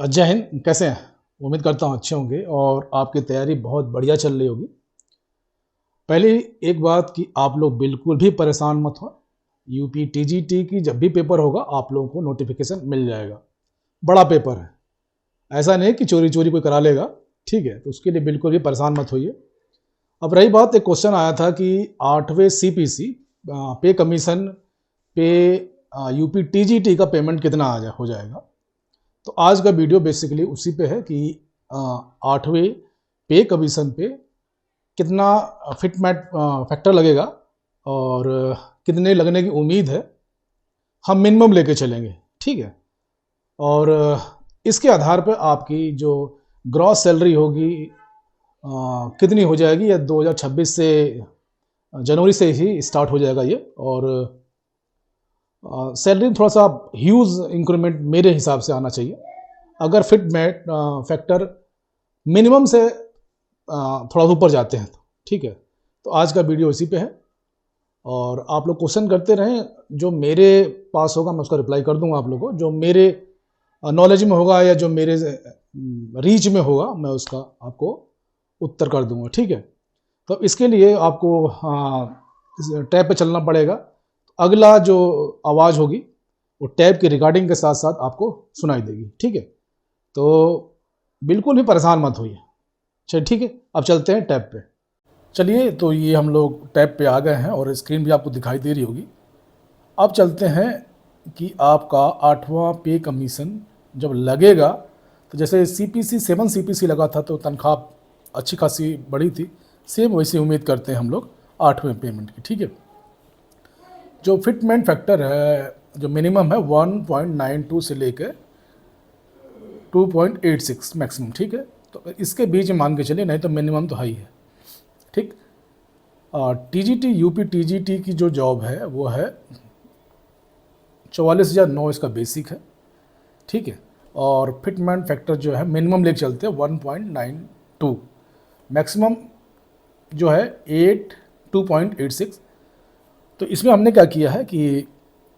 जय हिंद। कैसे हैं? उम्मीद करता हूँ अच्छे होंगे और आपकी तैयारी बहुत बढ़िया चल रही होगी। पहले एक बात कि आप लोग बिल्कुल भी परेशान मत हो। यूपी टीजीटी की जब भी पेपर होगा आप लोगों को नोटिफिकेशन मिल जाएगा। बड़ा पेपर है, ऐसा नहीं कि चोरी चोरी कोई करा लेगा। ठीक है, तो उसके लिए बिल्कुल भी परेशान मत होइए। अब रही बात, एक क्वेश्चन आया था कि 8वें सीपीसी पे कमीशन पे यूपी टीजीटी का पेमेंट कितना हो जाएगा। तो आज का वीडियो बेसिकली उसी पे है कि 8वें पे कमीशन पे कितना फिटमेट फैक्टर लगेगा और कितने लगने की उम्मीद है। हम मिनिमम लेके चलेंगे, ठीक है। और इसके आधार पर आपकी जो ग्रॉस सैलरी होगी कितनी हो जाएगी, या 2026 से जनवरी से ही स्टार्ट हो जाएगा ये। और सैलरी में थोड़ा सा ह्यूज इंक्रीमेंट मेरे हिसाब से आना चाहिए अगर फिट फैक्टर मिनिमम से थोड़ा ऊपर जाते हैं तो। ठीक है, तो आज का वीडियो इसी पे है और आप लोग क्वेश्चन करते रहें, जो मेरे पास होगा मैं उसका रिप्लाई कर दूंगा। आप लोगों को जो मेरे नॉलेज में होगा या जो मेरे रीच में होगा मैं उसका आपको उत्तर कर दूंगा, ठीक है। तो इसके लिए आपको टैब पे चलना पड़ेगा। अगला जो आवाज़ होगी वो टैब की रिकॉर्डिंग के साथ साथ आपको सुनाई देगी, ठीक है। तो बिल्कुल भी परेशान मत होइए। चलिए ठीक है, अब चलते हैं टैब पे। चलिए, तो ये हम लोग टैब पे आ गए हैं और स्क्रीन भी आपको दिखाई दे रही होगी। अब चलते हैं कि आपका 8वां पे कमीशन जब लगेगा, तो जैसे सीपीसी 7 सीपीसी लगा था तो तनख्वाह अच्छी खासी बढ़ी थी, सेम वैसे उम्मीद करते हैं हम लोग 8वें पेमेंट की, ठीक है। जो फिटमेंट फैक्टर है, जो मिनिमम है 1.92 से लेकर 2.86 मैक्सिमम, ठीक है। तो इसके बीच में मान के चलिए, नहीं तो मिनिमम तो हाई है, ठीक। टीजीटी यूपी टीजीटी की जो जॉब है वो है 44,009 इसका बेसिक है, ठीक है। और फिटमेंट फैक्टर जो है मिनिमम लेके चलते हैं 1.92, मैक्सिमम जो है 2.86। तो इसमें हमने क्या किया है कि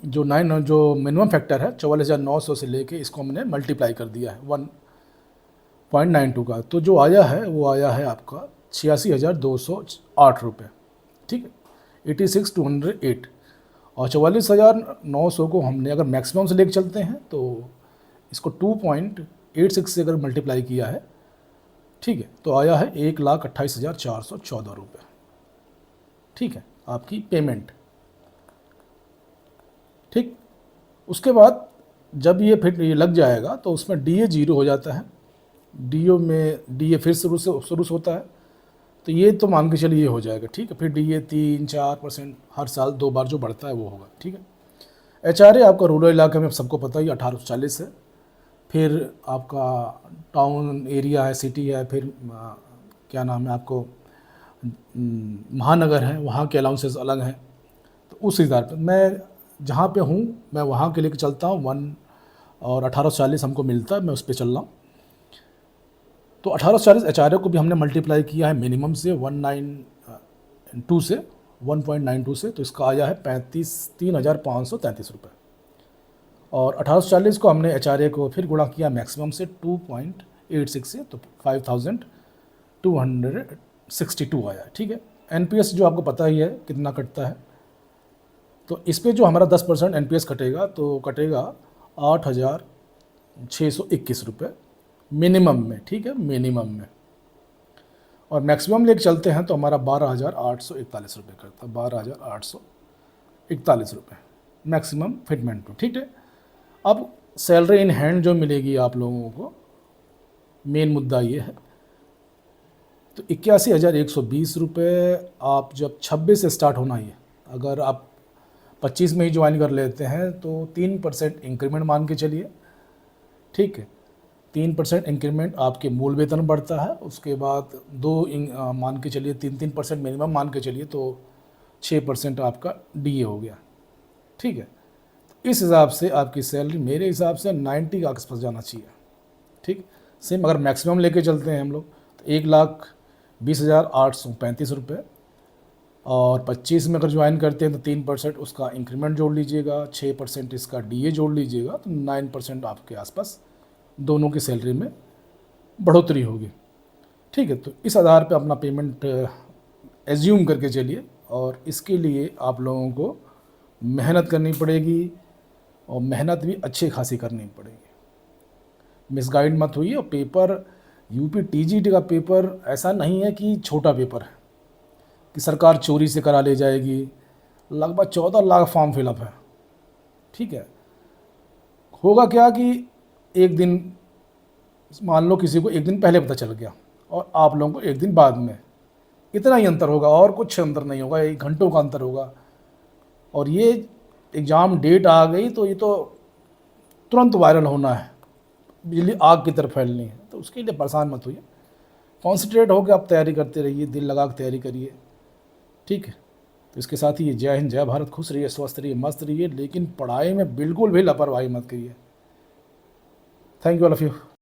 जो मिनिमम फैक्टर है 44,900 से लेके इसको हमने मल्टीप्लाई कर दिया है 1.92 का। तो जो आया है वो आया है आपका 86,208 रुपये, ठीक है। 86,208। और 44,900 को हमने अगर मैक्सिमम से लेके चलते हैं तो इसको 2.86 से अगर मल्टीप्लाई किया है, ठीक है, तो आया है 1,28,414 रुपये, ठीक है, आपकी पेमेंट, ठीक। उसके बाद जब ये फिर ये लग जाएगा तो उसमें डीए 0 हो जाता है। डीए फिर शुरू से होता है, तो ये तो मान के चलिए ये हो जाएगा, ठीक है। फिर डीए 3-4% हर साल 2 बार जो बढ़ता है वो होगा, ठीक है। एचआरए आपका रूरल इलाके में सबको पता ही 1840 है। फिर आपका टाउन एरिया है, सिटी है, फिर क्या नाम है आपको, महानगर है, वहाँ के अलाउंसेस अलग हैं। तो उस हिसाब पर मैं जहाँ पे हूँ मैं वहाँ के लेके चलता हूँ 1 और 1840 हमको मिलता है, मैं उस पर चल रहा हूँ। तो 1840 एचआरए को भी हमने मल्टीप्लाई किया है मिनिमम से 192 से 1.92 से, तो इसका आया है 3,533 रुपये। और 1840 को हमने एचआरए को फिर गुणा किया मैक्सिमम से 2.86 से, तो 5,262 आया है, ठीक है। एनपीएस जो आपको पता ही है कितना कटता है, तो इस पर जो हमारा 10% एनपीएस कटेगा तो कटेगा 8,621 रुपये मिनिमम में, ठीक है, मिनिमम में। और मैक्सिमम लेके चलते हैं तो हमारा 12,841 रुपये करता है, 12,841 रुपये मैक्सिमम फिटमेंट टू, ठीक है। अब सैलरी इन हैंड जो मिलेगी आप लोगों को, मेन मुद्दा ये है, तो 81,120 रुपये आप जब 26 से स्टार्ट होना ही है। अगर आप 25 में ही ज्वाइन कर लेते हैं तो 3% इंक्रीमेंट मान के चलिए, ठीक है। 3% इंक्रीमेंट आपके मूल वेतन बढ़ता है, उसके बाद मान के चलिए 3% मिनिमम मान के चलिए, तो 6% आपका डीए हो गया, ठीक है। इस हिसाब से आपकी सैलरी मेरे हिसाब से 90 के आसपास जाना चाहिए, ठीक। सेम अगर मैक्सिमम लेके चलते हैं हम लोग तो 1,20,835 रुपये। और 25 में अगर ज्वाइन करते हैं तो 3% उसका इंक्रीमेंट जोड़ लीजिएगा, 6% इसका डीए जोड़ लीजिएगा, तो 9% आपके आसपास दोनों की सैलरी में बढ़ोतरी होगी। ठीक है, तो इस आधार पे अपना पेमेंट एज्यूम करके चलिए, और इसके लिए आप लोगों को मेहनत करनी पड़ेगी, और मेहनत भी अच्छी खासी करनी पड़ेगी। मिसगाइड मत होइए। और पेपर यूपी टीजीटी का पेपर ऐसा नहीं है कि छोटा पेपर है कि सरकार चोरी से करा ले जाएगी। लगभग 14 लाख फॉर्म फिलअप है। ठीक है, होगा क्या कि एक दिन, मान लो किसी को एक दिन पहले पता चल गया और आप लोगों को एक दिन बाद में, इतना ही अंतर होगा और कुछ अंतर नहीं होगा, 1 घंटों का अंतर होगा। और ये एग्ज़ाम डेट आ गई तो ये तो तुरंत वायरल होना है, बिजली आग की तरफ फैलनी है, तो उसके लिए परेशान मत होइए। कॉन्सेंट्रेट होकर आप तैयारी करते रहिए, दिल लगा के तैयारी करिए। ठीक है, तो इसके साथ ही जय हिंद, जय भारत। खुश रहिए, स्वस्थ रहिए, मस्त रहिए, लेकिन पढ़ाई में बिल्कुल भी लापरवाही मत करिए। Thank you all of you.